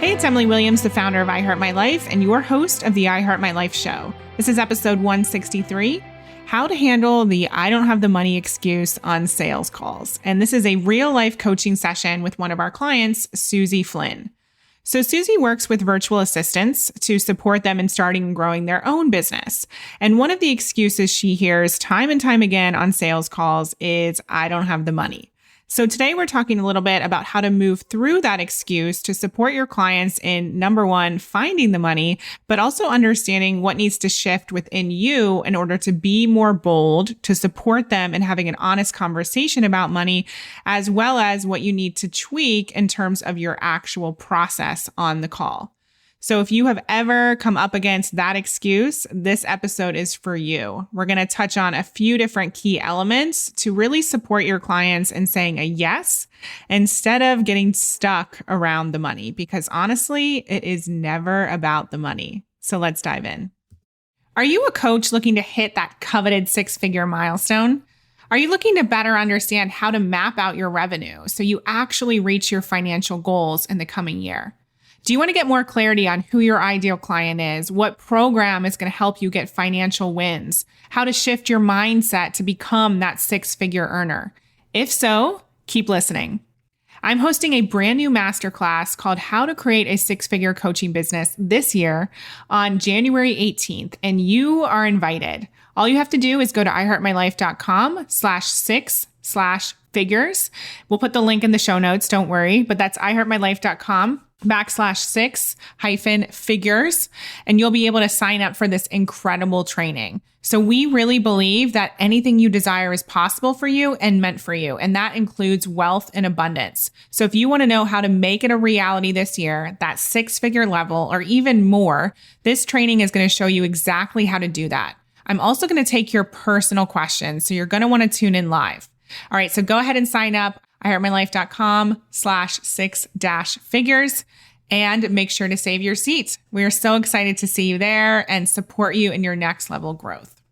Hey, it's Emily Williams, the founder of I Heart My Life and your host of the I Heart My Life show. This is episode 163, how to handle the I don't have the money excuse on sales calls. And this is a real life coaching session with one of our clients, Suzie Flynn. So Suzie works with virtual assistants to support them in starting and growing their own business. And one of the excuses she hears time and time again on sales calls is, I don't have the money. So today we're talking a little bit about how to move through that excuse to support your clients in, number one, finding the money, but also understanding what needs to shift within you in order to be more bold, to support them in having an honest conversation about money, as well as what you need to tweak in terms of your actual process on the call. So if you have ever come up against that excuse, this episode is for you. We're going to touch on a few different key elements to really support your clients in saying a yes instead of getting stuck around the money, because honestly, it is never about the money. So let's dive in. Are you a coach looking to hit that coveted six-figure milestone? Are you looking to better understand how to map out your revenue so you actually reach your financial goals in the coming year? Do you want to get more clarity on who your ideal client is, what program is going to help you get financial wins, how to shift your mindset to become that six-figure earner? If so, keep listening. I'm hosting a brand new masterclass called How to Create a Six-Figure Coaching Business this year on January 18th, and you are invited. All you have to do is go to iheartmylife.com/6/figures. We'll put the link in the show notes, don't worry, but that's iheartmylife.com/6-figures, and you'll be able to sign up for this incredible training. So we really believe that anything you desire is possible for you and meant for you, and that includes wealth and abundance. So if you want to know how to make it a reality this year, that six-figure level or even more, this training is going to show you exactly how to do that. I'm also going to take your personal questions, so you're going to want to tune in live. All right, so go ahead and sign up, iheartmylife.com/6-figures, and make sure to save your seat. We are so excited to see you there and support you in your next level growth.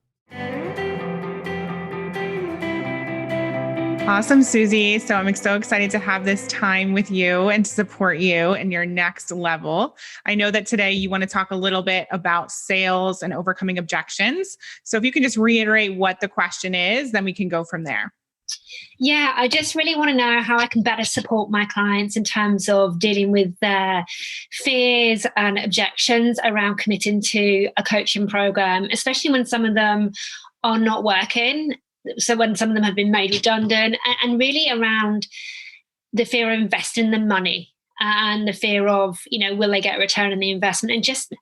Awesome, Suzie. So I'm so excited to have this time with you and to support you in your next level. I know that today you want to talk a little bit about sales and overcoming objections. So if you can just reiterate what the question is, then we can go from there. Yeah, I just really want to know how I can better support my clients in terms of dealing with their fears and objections around committing to a coaching program, especially when some of them are not working. So when some of them have been made redundant, and really around the fear of investing the money and the fear of, will they get a return on the investment, and just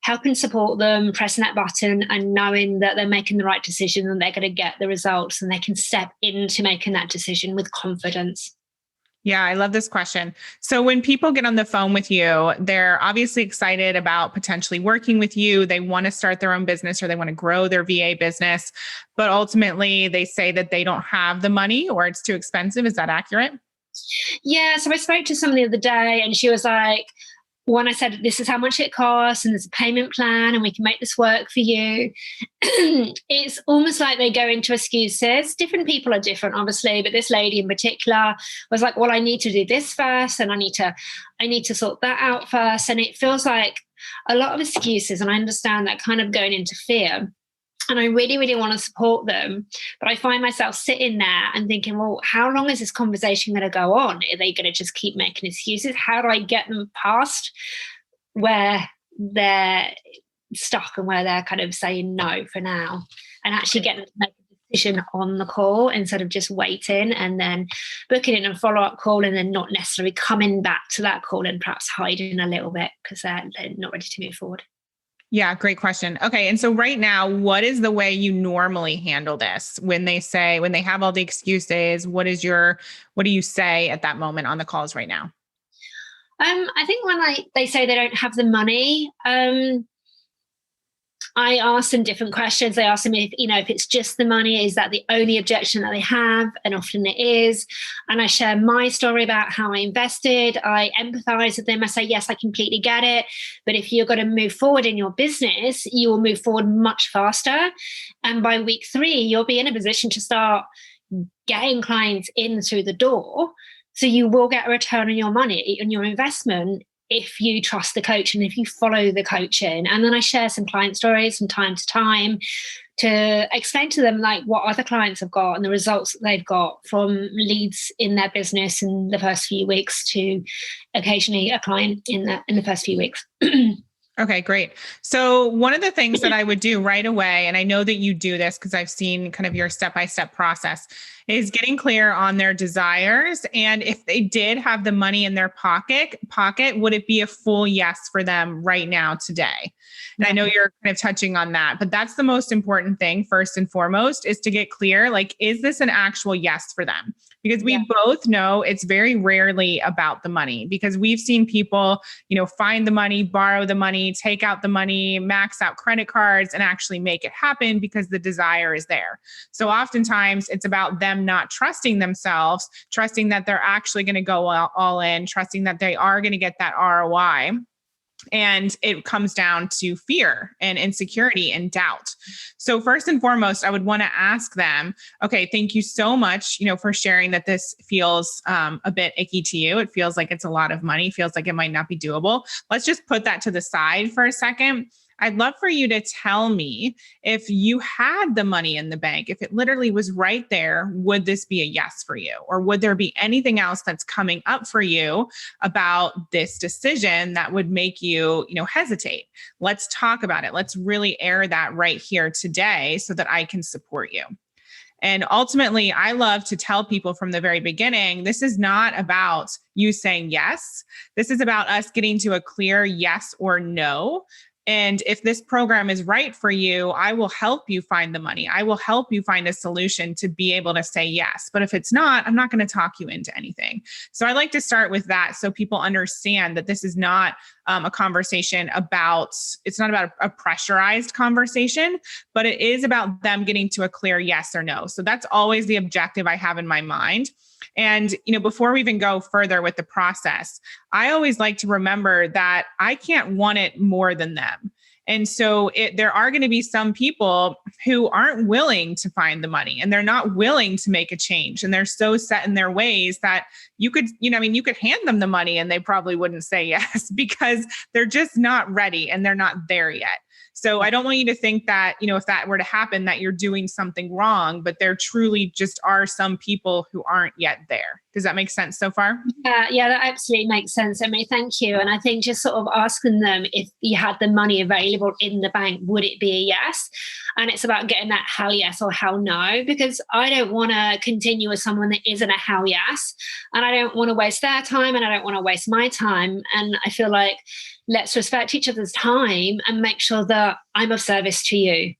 helping support them, pressing that button and knowing that they're making the right decision and they're going to get the results and they can step into making that decision with confidence. Yeah, I love this question. So when people get on the phone with you, they're obviously excited about potentially working with you. They want to start their own business or they want to grow their VA business, but ultimately they say that they don't have the money or it's too expensive. Is that accurate? Yeah. So I spoke to someone the other day and she was like, when I said, this is how much it costs and there's a payment plan and we can make this work for you, it's almost like they go into excuses. Different people are different, obviously, but this lady in particular was like, well, I need to do this first and I need to sort that out first. And it feels like a lot of excuses. And I understand that kind of going into fear. And I really, really want to support them. But I find myself sitting there and thinking, well, how long is this conversation going to go on? Are they going to just keep making excuses? How do I get them past where they're stuck and where they're kind of saying no for now and actually get them to make a decision on the call instead of just waiting and then booking in a follow-up call and then not necessarily coming back to that call and perhaps hiding a little bit because they're not ready to move forward? Yeah, great question. Okay. And so right now, what is the way you normally handle this when they have all the excuses? What do you say at that moment on the calls right now? I think when they say they don't have the money, I ask them different questions. I ask them if it's just the money, is that the only objection that they have? And often it is. And I share my story about how I invested. I empathize with them. I say, yes, I completely get it. But if you're going to move forward in your business, you will move forward much faster. And by week 3, you'll be in a position to start getting clients in through the door. So you will get a return on your money, on your investment if you trust the coach and if you follow the coaching. And then I share some client stories from time to time to explain to them like what other clients have got and the results that they've got from leads in their business in the first few weeks to occasionally a client in the first few weeks. Okay, great. So one of the things that I would do right away, and I know that you do this because I've seen kind of your step-by-step process, is getting clear on their desires. And if they did have the money in their pocket, would it be a full yes for them right now today? And I know you're kind of touching on that, but that's the most important thing first and foremost is to get clear, like, is this an actual yes for them? Because we both know it's very rarely about the money because we've seen people, find the money, borrow the money, take out the money, max out credit cards and actually make it happen because the desire is there. So oftentimes it's about them not trusting themselves, trusting that they're actually going to go all in, trusting that they are going to get that ROI. And it comes down to fear and insecurity and doubt. So first and foremost, I would want to ask them, okay, thank you so much, for sharing that this feels a bit icky to you. It feels like it's a lot of money, feels like it might not be doable. Let's just put that to the side for a second. I'd love for you to tell me if you had the money in the bank, if it literally was right there, would this be a yes for you? Or would there be anything else that's coming up for you about this decision that would make you, hesitate? Let's talk about it. Let's really air that right here today so that I can support you. And ultimately, I love to tell people from the very beginning, this is not about you saying yes. This is about us getting to a clear yes or no. And if this program is right for you, I will help you find the money. I will help you find a solution to be able to say yes. But if it's not, I'm not going to talk you into anything. So I like to start with that so people understand that this is not a conversation about, it's not about a pressurized conversation, but it is about them getting to a clear yes or no. So that's always the objective I have in my mind. And, before we even go further with the process, I always like to remember that I can't want it more than them. And so there are going to be some people who aren't willing to find the money and they're not willing to make a change. And they're so set in their ways that you could, you could hand them the money and they probably wouldn't say yes because they're just not ready and they're not there yet. So I don't want you to think that, if that were to happen, that you're doing something wrong, but there truly just are some people who aren't yet there. Does that make sense so far? Yeah, that absolutely makes sense. I mean, thank you. And I think just sort of asking them if you had the money available in the bank, would it be a yes? And it's about getting that hell yes or hell no, because I don't want to continue with someone that isn't a hell yes. And I don't want to waste their time and I don't want to waste my time. And I feel like let's respect each other's time and make sure that I'm of service to you.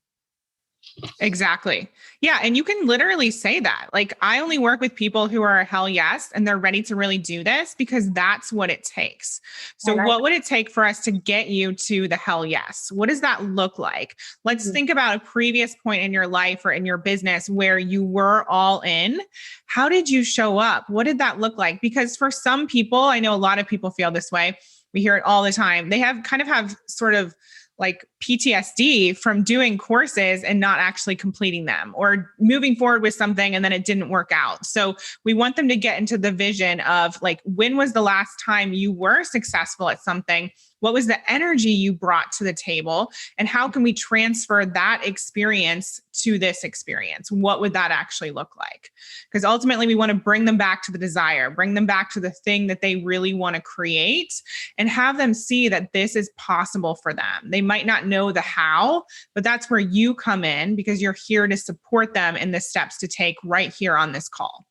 Exactly. Yeah. And you can literally say that. Like, I only work with people who are a hell yes, and they're ready to really do this because that's what it takes. So what would it take for us to get you to the hell yes? What does that look like? Let's think about a previous point in your life or in your business where you were all in. How did you show up? What did that look like? Because for some people, I know a lot of people feel this way. We hear it all the time. They have sort of like PTSD from doing courses and not actually completing them or moving forward with something and then it didn't work out. So we want them to get into the vision of like, when was the last time you were successful at something? What was the energy you brought to the table? And how can we transfer that experience to this experience? What would that actually look like? Because ultimately we want to bring them back to the desire, bring them back to the thing that they really want to create and have them see that this is possible for them. They might not know the how, but that's where you come in because you're here to support them in the steps to take right here on this call.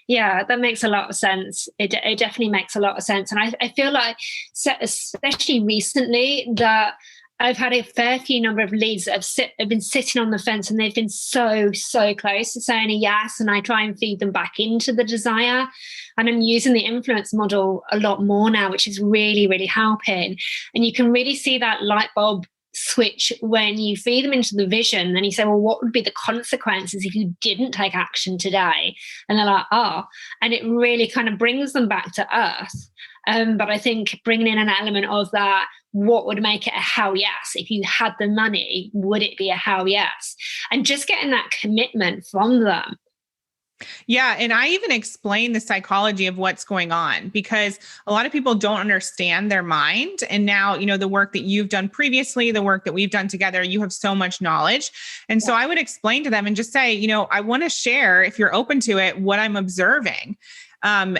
Yeah, that makes a lot of sense. It definitely makes a lot of sense. And I feel like, especially recently, that I've had a fair few number of leads that have been sitting on the fence and they've been so close to saying a yes. And I try and feed them back into the desire. And I'm using the influence model a lot more now, which is really, really helping. And you can really see that light bulb switch when you feed them into the vision and you say, well, what would be the consequences if you didn't take action today? And they're like, oh, and it really kind of brings them back to earth. But I think bringing in an element of that, what would make it a hell yes? If you had the money, would it be a hell yes? And just getting that commitment from them. Yeah. And I even explain the psychology of what's going on because a lot of people don't understand their mind. And now, the work that you've done previously, the work that we've done together, you have so much knowledge. And so I would explain to them and just say, I want to share, if you're open to it, what I'm observing. And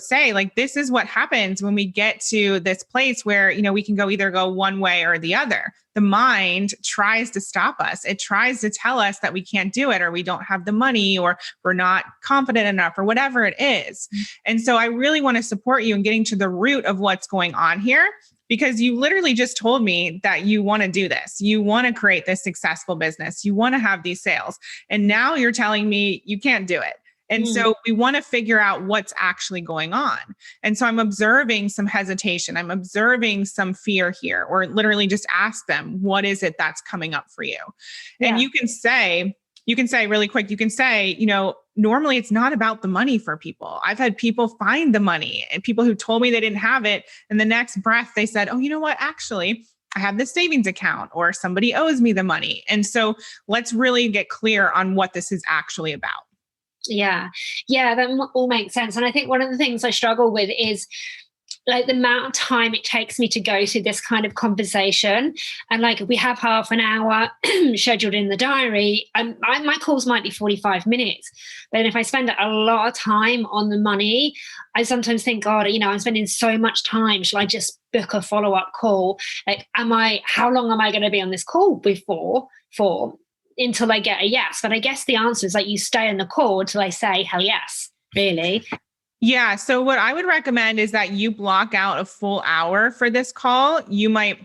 say like, this is what happens when we get to this place where, we can either go one way or the other. The mind tries to stop us. It tries to tell us that we can't do it, or we don't have the money, or we're not confident enough, or whatever it is. And so I really want to support you in getting to the root of what's going on here, because you literally just told me that you want to do this. You want to create this successful business. You want to have these sales. And now you're telling me you can't do it. And so we want to figure out what's actually going on. And so I'm observing some hesitation. I'm observing some fear here, or literally just ask them, what is it that's coming up for you? Yeah. And you can say really quick, normally it's not about the money for people. I've had people find the money, and people who told me they didn't have it, and the next breath they said, oh, you know what? Actually, I have this savings account, or somebody owes me the money. And so let's really get clear on what this is actually about. Yeah, that all makes sense. And I think one of the things I struggle with is like the amount of time it takes me to go through this kind of conversation. And like, we have half an hour scheduled in the diary, and my calls might be 45 minutes. But then if I spend a lot of time on the money, I sometimes think, God, I'm spending so much time. Shall I just book a follow-up call? Like, how long am I going to be on this call for until I get a yes? But I guess the answer is like, you stay on the call until I say hell yes, really. Yeah. So what I would recommend is that you block out a full hour for this call. You might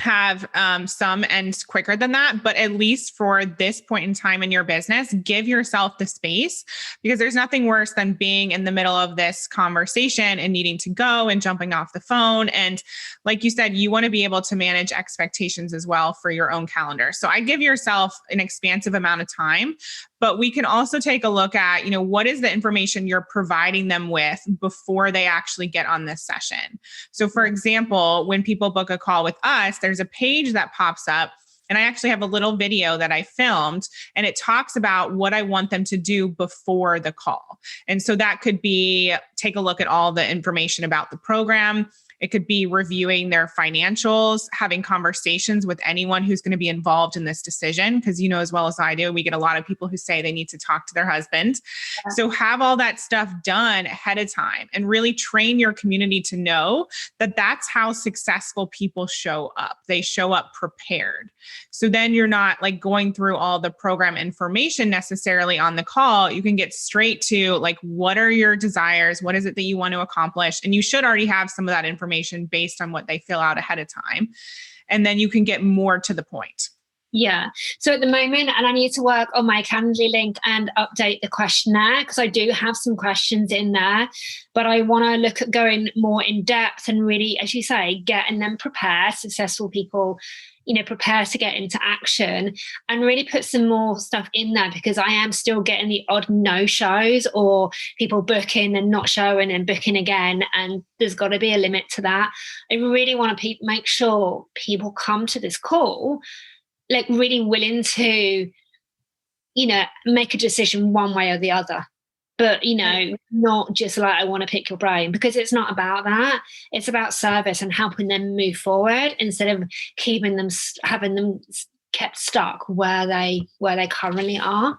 have some ends quicker than that, but at least for this point in time in your business, give yourself the space, because there's nothing worse than being in the middle of this conversation and needing to go and jumping off the phone. And like you said, you want to be able to manage expectations as well for your own calendar. So I give yourself an expansive amount of time, but we can also take a look at, what is the information you're providing them with before they actually get on this session. So for example, when people book a call with us, there's a page that pops up, and I actually have a little video that I filmed, and it talks about what I want them to do before the call. And so that could be take a look at all the information about the program. It could be reviewing their financials, having conversations with anyone who's going to be involved in this decision. Because as well as I do, we get a lot of people who say they need to talk to their husband. Yeah. So have all that stuff done ahead of time and really train your community to know that that's how successful people show up. They show up prepared. So then you're not like going through all the program information necessarily on the call. You can get straight to like, what are your desires? What is it that you want to accomplish? And you should already have some of that information based on what they fill out ahead of time. And then you can get more to the point. Yeah. So at the moment, and I need to work on my Calendly link and update the questionnaire, because I do have some questions in there, but I want to look at going more in depth and really, as you say, getting them prepared, successful people, prepare to get into action, and really put some more stuff in there, because I am still getting the odd no-shows or people booking and not showing and booking again. And there's got to be a limit to that. I really want to make sure people come to this call like really willing to, make a decision one way or the other. But, not just like, I want to pick your brain, because it's not about that. It's about service and helping them move forward instead of having them kept stuck where they currently are.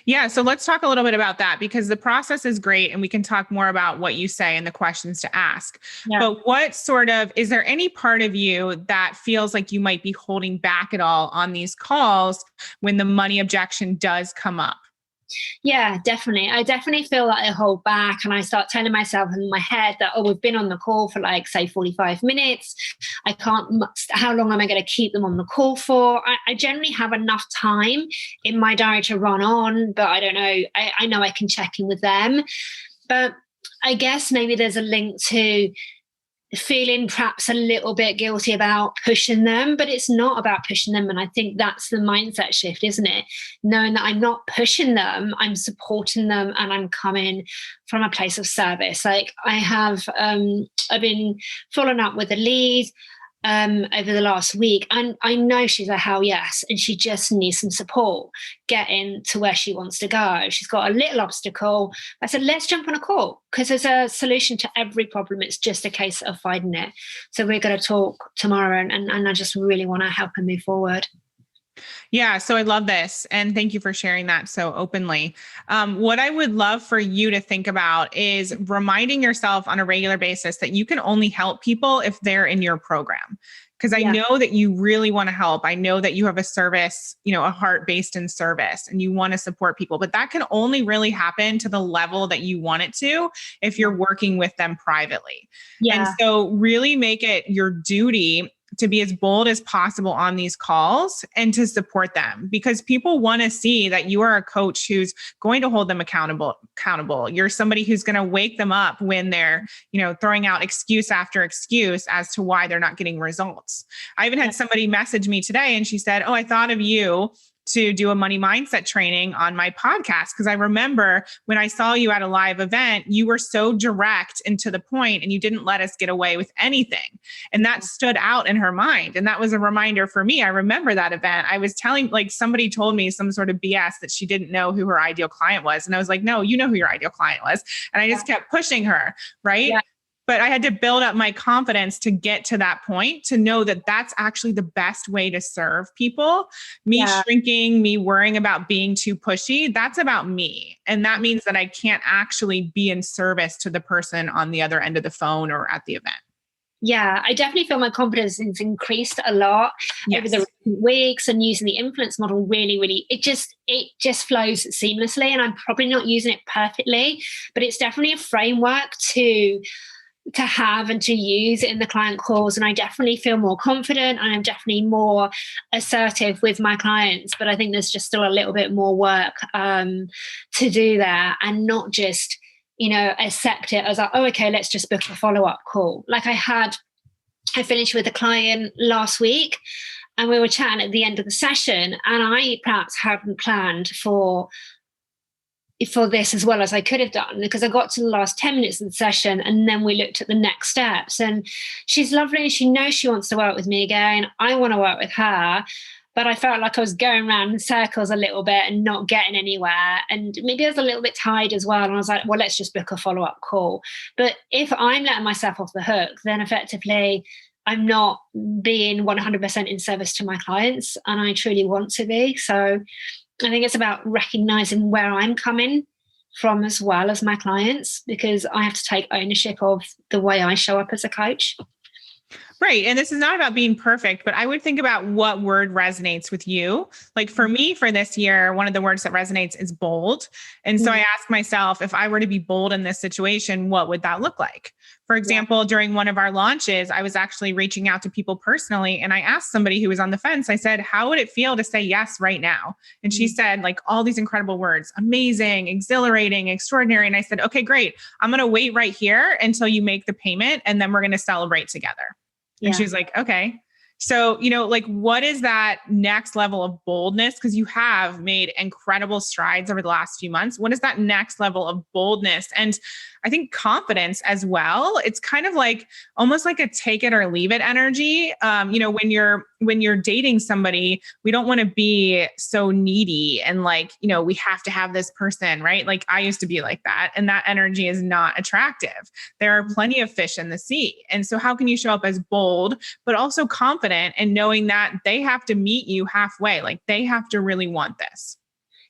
Yeah. So let's talk a little bit about that, because the process is great and we can talk more about what you say and the questions to ask. Yeah. But is there any part of you that feels like you might be holding back at all on these calls when the money objection does come up? Yeah, definitely. I definitely feel that I hold back, and I start telling myself in my head that, we've been on the call for like, say, 45 minutes. How long am I going to keep them on the call for? I generally have enough time in my diary to run on, but I don't know. I know I can check in with them. But I guess maybe there's a link to feeling perhaps a little bit guilty about pushing them, but it's not about pushing them. And I think that's the mindset shift, isn't it? Knowing that I'm not pushing them, I'm supporting them, and I'm coming from a place of service. Like I've been following up with a lead. over the last week. And I know she's a hell yes, and she just needs some support getting to where she wants to go. She's got a little obstacle. I said, let's jump on a call because there's a solution to every problem. It's just a case of finding it. So we're going to talk tomorrow, and I just really want to help her move forward. Yeah. So I love this. And thank you for sharing that so openly. What I would love for you to think about is reminding yourself on a regular basis that you can only help people if they're in your program. Because I know that you really want to help. I know that you have a service, a heart based in service, and you want to support people, but that can only really happen to the level that you want it to if you're working with them privately. And so really make it your duty to be as bold as possible on these calls and to support them, because people want to see that you are a coach who's going to hold them accountable. You're somebody who's going to wake them up when they're, throwing out excuse after excuse as to why they're not getting results. I even had somebody message me today and she said, "Oh, I thought of you to do a money mindset training on my podcast. Because I remember when I saw you at a live event, you were so direct and to the point, and you didn't let us get away with anything." And that stood out in her mind. And that was a reminder for me. I remember that event. I was telling, somebody told me some sort of BS that she didn't know who her ideal client was. And I was like, "No, you know who your ideal client was." And I just kept pushing her. Right. Yeah. But I had to build up my confidence to get to that point, to know that that's actually the best way to serve people. Me shrinking, me worrying about being too pushy, that's about me. And that means that I can't actually be in service to the person on the other end of the phone or at the event. Yeah, I definitely feel my confidence has increased a lot over the recent weeks, and using the influence model really, it just flows seamlessly. And I'm probably not using it perfectly, but it's definitely a framework to have and to use in the client calls. And I definitely feel more confident, and I'm definitely more assertive with my clients. But I think there's just still a little bit more work to do there, and not just, accept it as like, oh, okay, let's just book a follow-up call. Like I finished with a client last week, and we were chatting at the end of the session, and I perhaps hadn't planned for this as well as I could have done, because I got to the last 10 minutes of the session, and then we looked at the next steps. And she's lovely. She knows she wants to work with me again. I want to work with her. But I felt like I was going around in circles a little bit and not getting anywhere. And maybe I was a little bit tired as well. And I was like, well, let's just book a follow-up call. But if I'm letting myself off the hook, then effectively I'm not being 100% in service to my clients. And I truly want to be. So I think it's about recognizing where I'm coming from as well as my clients, because I have to take ownership of the way I show up as a coach. Right. And this is not about being perfect, but I would think about what word resonates with you. Like for me, for this year, one of the words that resonates is bold. And so I ask myself, if I were to be bold in this situation, what would that look like? For example, during one of our launches, I was actually reaching out to people personally. And I asked somebody who was on the fence, I said, how would it feel to say yes right now? And she said all these incredible words: amazing, exhilarating, extraordinary. And I said, okay, great. I'm going to wait right here until you make the payment, and then we're going to celebrate together. And she was like, okay. So, what is that next level of boldness? Because you have made incredible strides over the last few months. What is that next level of boldness? And I think confidence as well. It's kind of almost like a take it or leave it energy. When you're dating somebody, we don't want to be so needy and we have to have this person, right? Like I used to be like that, and that energy is not attractive. There are plenty of fish in the sea. And so how can you show up as bold, but also confident, and knowing that they have to meet you halfway? They have to really want this.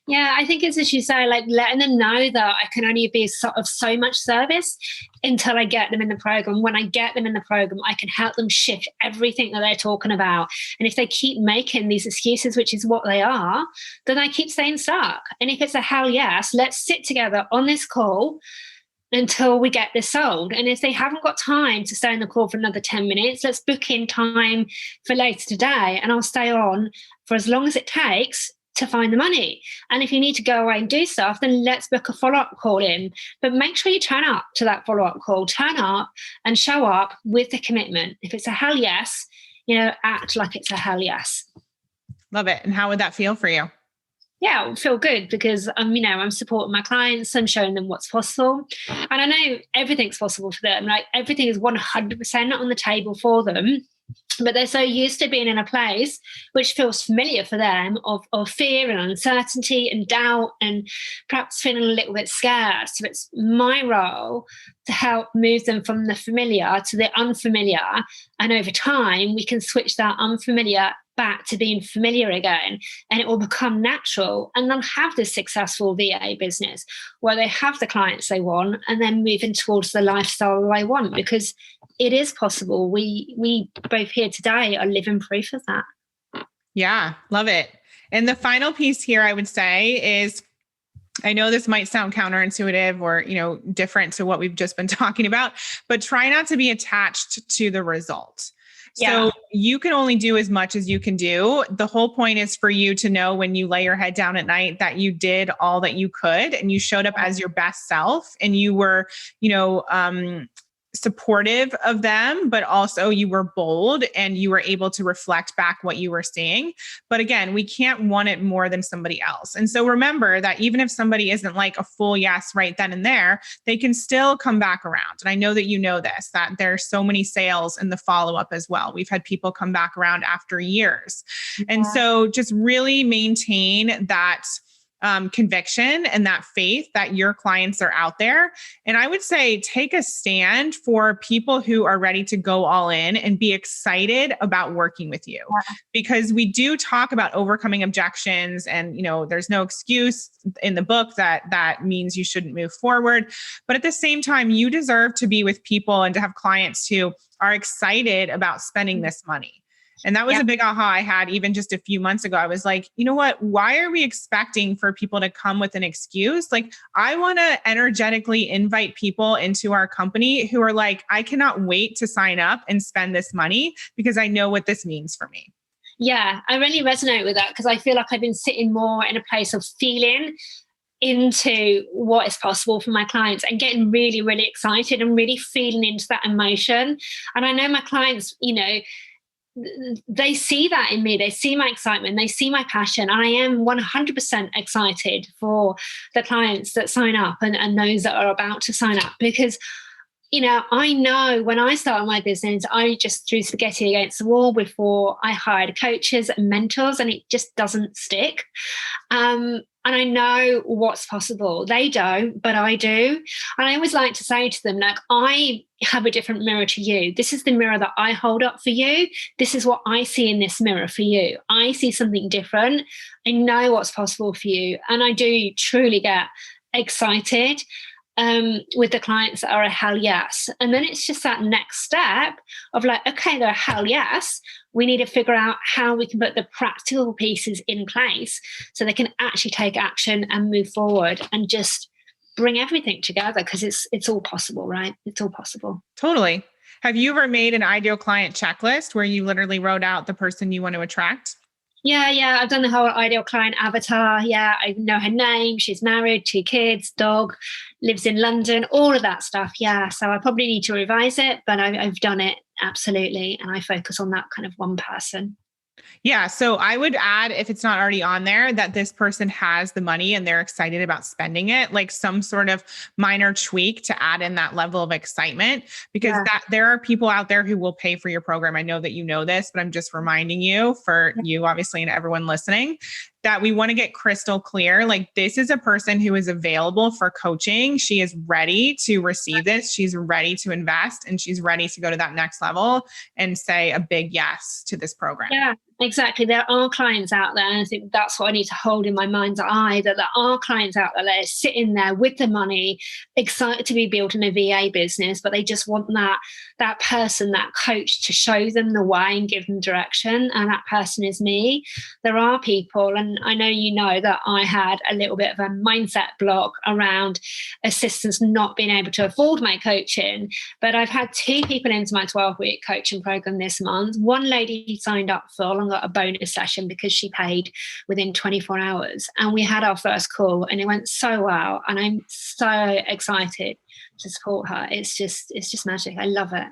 Yeah, I think it's, as you say, letting them know that I can only be of so much service until I get them in the program. When I get them in the program, I can help them shift everything that they're talking about. And if they keep making these excuses, which is what they are, then I keep staying stuck. And if it's a hell yes, let's sit together on this call until we get this sold. And if they haven't got time to stay on the call for another 10 minutes, let's book in time for later today. And I'll stay on for as long as it takes to find the money. And if you need to go away and do stuff, then let's book a follow-up call in. But make sure you turn up to that follow-up call. Turn up and show up with the commitment. If it's a hell yes, act like it's a hell yes. Love it. And how would that feel for you? Yeah, it would feel good, because I'm supporting my clients. I'm showing them what's possible. And I know everything's possible for them. Everything is 100% on the table for them. But they're so used to being in a place which feels familiar for them of fear and uncertainty and doubt and perhaps feeling a little bit scared. So it's my role to help move them from the familiar to the unfamiliar. And over time, we can switch that unfamiliar back to being familiar again, and it will become natural, and they'll have this successful VA business where they have the clients they want and then moving towards the lifestyle they want, because it is possible. We both here today are living proof of that. Yeah, love it. And the final piece here, I would say, is, I know this might sound counterintuitive or, different to what we've just been talking about, but try not to be attached to the result. So you can only do as much as you can do. The whole point is for you to know when you lay your head down at night that you did all that you could and you showed up as your best self, and you were, supportive of them, but also you were bold and you were able to reflect back what you were seeing. But again, we can't want it more than somebody else. And so remember that even if somebody isn't like a full yes right then and there, they can still come back around. And I know that you know this, that there's so many sales in the follow-up as well. We've had people come back around after years. Yeah. And so just really maintain that conviction and that faith that your clients are out there. And I would say take a stand for people who are ready to go all in and be excited about working with you. Yeah. Because we do talk about overcoming objections, and there's no excuse in the book that means you shouldn't move forward. But at the same time, you deserve to be with people and to have clients who are excited about spending this money. And that was a big aha I had even just a few months ago. I was like, you know what? Why are we expecting for people to come with an excuse? Like, I want to energetically invite people into our company who are like, I cannot wait to sign up and spend this money because I know what this means for me. Yeah, I really resonate with that, because I feel like I've been sitting more in a place of feeling into what is possible for my clients and getting really, really excited and really feeling into that emotion. And I know my clients, they see that in me. They see my excitement. They see my passion. And I am 100% excited for the clients that sign up and those that are about to sign up, because I know when I started my business, I just threw spaghetti against the wall before I hired coaches and mentors, and it just doesn't stick. And I know what's possible. They don't, but I do. And I always like to say to them, like, I have a different mirror to you. This is the mirror that I hold up for you. This is what I see in this mirror for you. I see something different. I know what's possible for you. And I do truly get excited with the clients that are a hell yes. And then it's just that next step of like, okay, they're a hell yes. We need to figure out how we can put the practical pieces in place so they can actually take action and move forward and just bring everything together, because it's all possible, right? It's all possible. Totally. Have you ever made an ideal client checklist where you literally wrote out the person you want to attract? Yeah. I've done the whole ideal client avatar. Yeah, I know her name. She's married, 2 kids, dog, lives in London, all of that stuff. Yeah, so I probably need to revise it, but I've done it, absolutely. And I focus on that kind of one person. Yeah. So I would add, if it's not already on there, that this person has the money and they're excited about spending it, like some sort of minor tweak to add in that level of excitement, because there are people out there who will pay for your program. I know that you know this, but I'm just reminding you, for you, obviously, and everyone listening, that we want to get crystal clear. Like, this is a person who is available for coaching. She is ready to receive this. She's ready to invest, and she's ready to go to that next level and say a big yes to this program. Yeah, exactly. There are clients out there, and I think that's what I need to hold in my mind's eye, that there are clients out there that are sitting there with the money, excited to be building a VA business, but they just want that person, that coach, to show them the way and give them direction. And that person is me. There are people, and I know that I had a little bit of a mindset block around assistants not being able to afford my coaching, but I've had 2 people into my 12-week coaching program this month. One lady signed up full and got a bonus session because she paid within 24 hours. And we had our first call and it went so well. And I'm so excited to support her. It's just magic. I love it.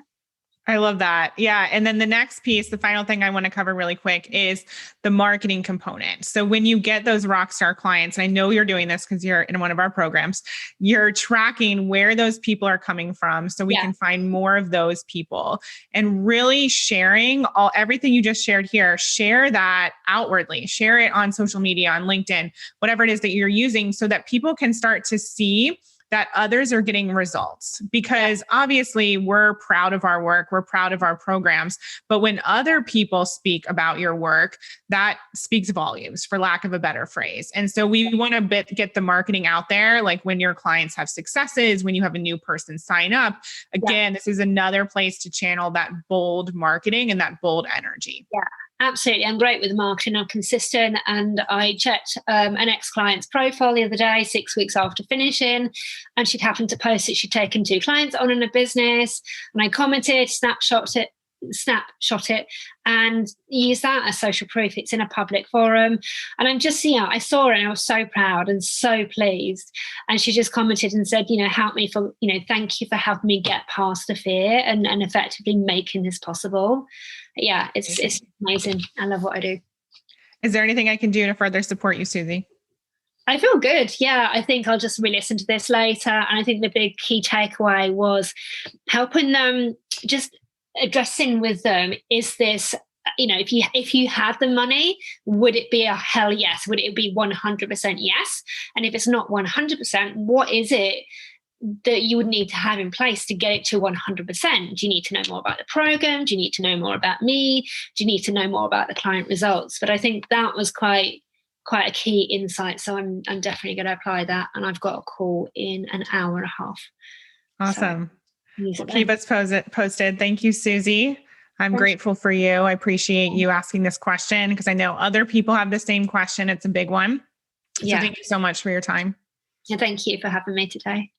I love that. Yeah. And then the next piece, the final thing I want to cover really quick is the marketing component. So when you get those rock star clients, and I know you're doing this because you're in one of our programs, you're tracking where those people are coming from so we can find more of those people and really sharing everything you just shared here, share that outwardly, share it on social media, on LinkedIn, whatever it is that you're using so that people can start to see that others are getting results, because obviously we're proud of our work, we're proud of our programs, but when other people speak about your work, that speaks volumes, for lack of a better phrase. And so we want to get the marketing out there, like when your clients have successes, when you have a new person sign up. Again, this is another place to channel that bold marketing and that bold energy. Yeah. Absolutely. I'm great with marketing. I'm consistent. And I checked an ex-client's profile the other day, 6 weeks after finishing, and she'd happened to post that she'd taken 2 clients on in a business. And I commented, snapshot it, and use that as social proof. It's in a public forum. And I'm just, I saw it and I was so proud and so pleased. And she just commented and said, help me thank you for helping me get past the fear and effectively making this possible. Yeah, it's amazing. I love what I do. Is there anything I can do to further support you, Suzie? I feel good. Yeah, I think I'll just re-listen to this later. And I think the big key takeaway was helping them, just addressing with them, is this, if you had the money, would it be a hell yes? Would it be 100% yes? And if it's not 100%, what is it that you would need to have in place to get it to 100%? Do you need to know more about the program? Do you need to know more about me? Do you need to know more about the client results? But I think that was quite a key insight. So I'm definitely going to apply that. And I've got a call in an hour and a half. Awesome. So keep us posted. Thank you, Suzie. I'm grateful for you. I appreciate you asking this question because I know other people have the same question. It's a big one. So thank you so much for your time. And thank you for having me today.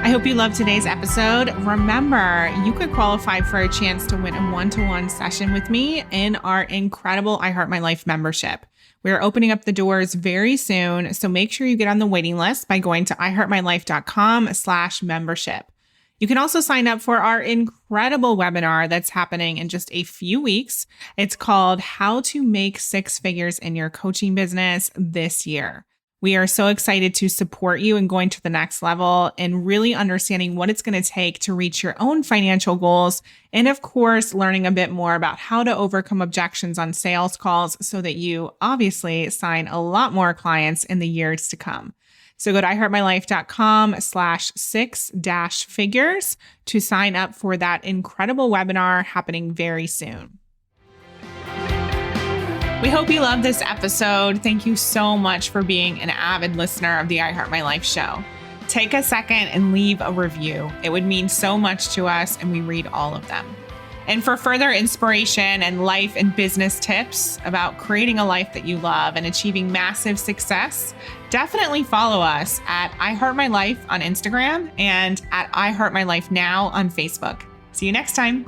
I hope you loved today's episode. Remember, you could qualify for a chance to win a one-to-one session with me in our incredible I Heart My Life membership. We're opening up the doors very soon, so make sure you get on the waiting list by going to iheartmylife.com/membership. You can also sign up for our incredible webinar that's happening in just a few weeks. It's called How to Make 6 Figures in Your Coaching Business This Year. We are so excited to support you in going to the next level and really understanding what it's going to take to reach your own financial goals. And of course, learning a bit more about how to overcome objections on sales calls so that you obviously sign a lot more clients in the years to come. So go to iheartmylife.com/6-figures to sign up for that incredible webinar happening very soon. We hope you loved this episode. Thank you so much for being an avid listener of the I Heart My Life show. Take a second and leave a review. It would mean so much to us, and we read all of them. And for further inspiration and life and business tips about creating a life that you love and achieving massive success, definitely follow us at I Heart My Life on Instagram and at I Heart My Life Now on Facebook. See you next time.